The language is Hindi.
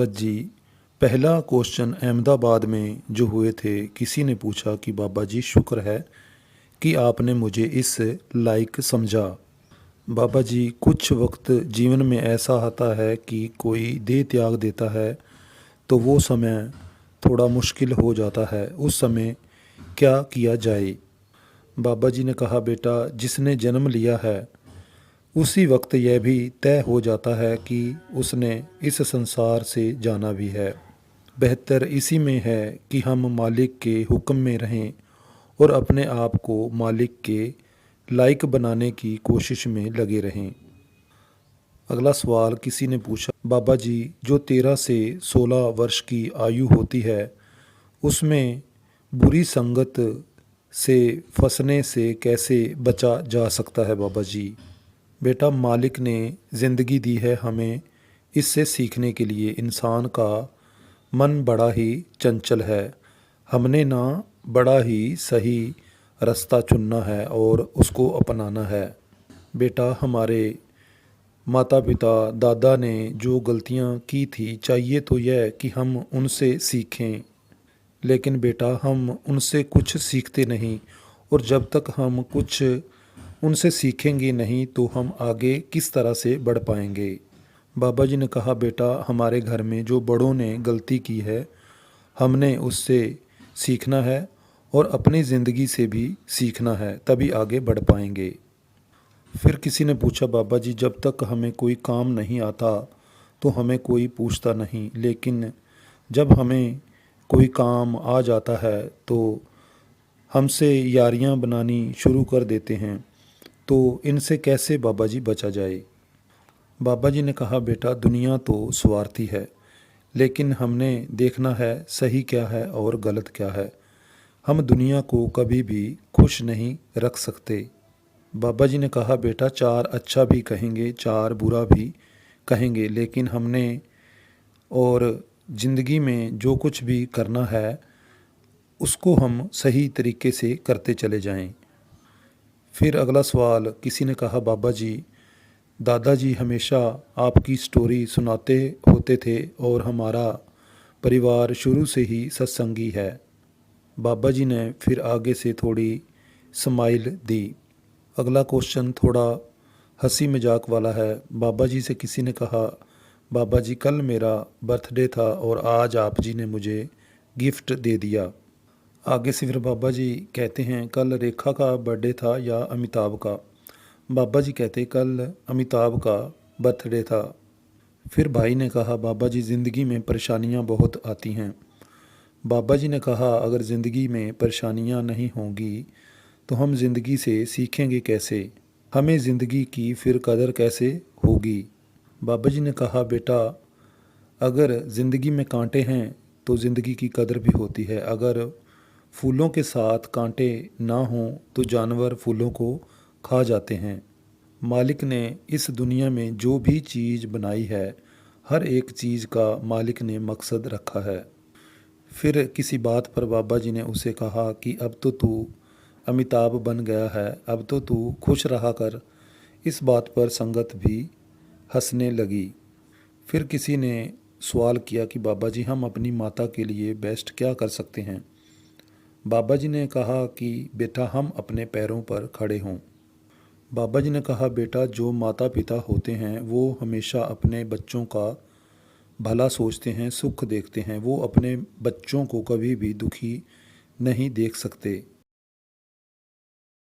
संगत जी, पहला क्वेश्चन अहमदाबाद में जो हुए थे, किसी ने पूछा कि बाबा जी शुक्र है कि आपने मुझे इस लायक समझा। बाबा जी, कुछ वक्त जीवन में ऐसा आता है कि कोई देह त्याग देता है तो वो समय थोड़ा मुश्किल हो जाता है। उस समय क्या किया जाए? बाबा जी ने कहा, बेटा, जिसने जन्म लिया है उसी वक्त यह भी तय हो जाता है कि उसने इस संसार से जाना भी है। बेहतर इसी में है कि हम मालिक के हुक्म में रहें और अपने आप को मालिक के लायक बनाने की कोशिश में लगे रहें। अगला सवाल किसी ने पूछा, बाबा जी, जो 13 से 16 वर्ष की आयु होती है उसमें बुरी संगत से फंसने से कैसे बचा जा सकता है? बाबा जी, बेटा, मालिक ने ज़िंदगी दी है हमें इससे सीखने के लिए। इंसान का मन बड़ा ही चंचल है। हमने ना बड़ा ही सही रास्ता चुनना है और उसको अपनाना है। बेटा, हमारे माता पिता दादा ने जो गलतियां की थी, चाहिए तो यह कि हम उनसे सीखें, लेकिन बेटा हम उनसे कुछ सीखते नहीं। और जब तक हम कुछ उनसे सीखेंगे नहीं तो हम आगे किस तरह से बढ़ पाएंगे? बाबा जी ने कहा, बेटा, हमारे घर में जो बड़ों ने गलती की है हमने उससे सीखना है और अपनी ज़िंदगी से भी सीखना है, तभी आगे बढ़ पाएंगे। फिर किसी ने पूछा, बाबा जी, जब तक हमें कोई काम नहीं आता तो हमें कोई पूछता नहीं, लेकिन जब हमें कोई काम आ जाता है तो हमसे यारियां बनानी शुरू कर देते हैं। तो इनसे कैसे बाबा जी बचा जाए? बाबा जी ने कहा, बेटा, दुनिया तो स्वार्थी है, लेकिन हमने देखना है सही क्या है और गलत क्या है। हम दुनिया को कभी भी खुश नहीं रख सकते। बाबा जी ने कहा, बेटा, 4 अच्छा भी कहेंगे, 4 बुरा भी कहेंगे, लेकिन हमने और ज़िंदगी में जो कुछ भी करना है उसको हम सही तरीके से करते चले जाएं। फिर अगला सवाल किसी ने कहा, बाबा जी, दादाजी हमेशा आपकी स्टोरी सुनाते होते थे और हमारा परिवार शुरू से ही सत्संगी है। बाबा जी ने फिर आगे से थोड़ी स्माइल दी। अगला क्वेश्चन थोड़ा हंसी मजाक वाला है। बाबा जी से किसी ने कहा, बाबा जी, कल मेरा बर्थडे था और आज आप जी ने मुझे गिफ्ट दे दिया। आगे से फिर बाबा जी कहते हैं, कल रेखा का बर्थडे था या अमिताभ का? बाबा जी कहते, कल अमिताभ का बर्थडे था। फिर भाई ने कहा, बाबा जी, ज़िंदगी में परेशानियां बहुत आती हैं। बाबा जी ने कहा, अगर ज़िंदगी में परेशानियां नहीं होंगी तो हम ज़िंदगी से सीखेंगे कैसे? हमें ज़िंदगी की फिर कदर कैसे होगी? बाबा जी ने कहा, बेटा, अगर ज़िंदगी में कांटे हैं तो ज़िंदगी की कदर भी होती है। अगर फूलों के साथ कांटे ना हों तो जानवर फूलों को खा जाते हैं। मालिक ने इस दुनिया में जो भी चीज़ बनाई है, हर एक चीज़ का मालिक ने मकसद रखा है। फिर किसी बात पर बाबा जी ने उसे कहा कि अब तो तू अमिताभ बन गया है, अब तो तू खुश रहा कर। इस बात पर संगत भी हंसने लगी। फिर किसी ने सवाल किया कि बाबा जी, हम अपनी माता के लिए बेस्ट क्या कर सकते हैं? बाबा जी ने कहा कि बेटा, हम अपने पैरों पर खड़े हों। बाबा जी ने कहा, बेटा, जो माता पिता होते हैं वो हमेशा अपने बच्चों का भला सोचते हैं, सुख देखते हैं। वो अपने बच्चों को कभी भी दुखी नहीं देख सकते।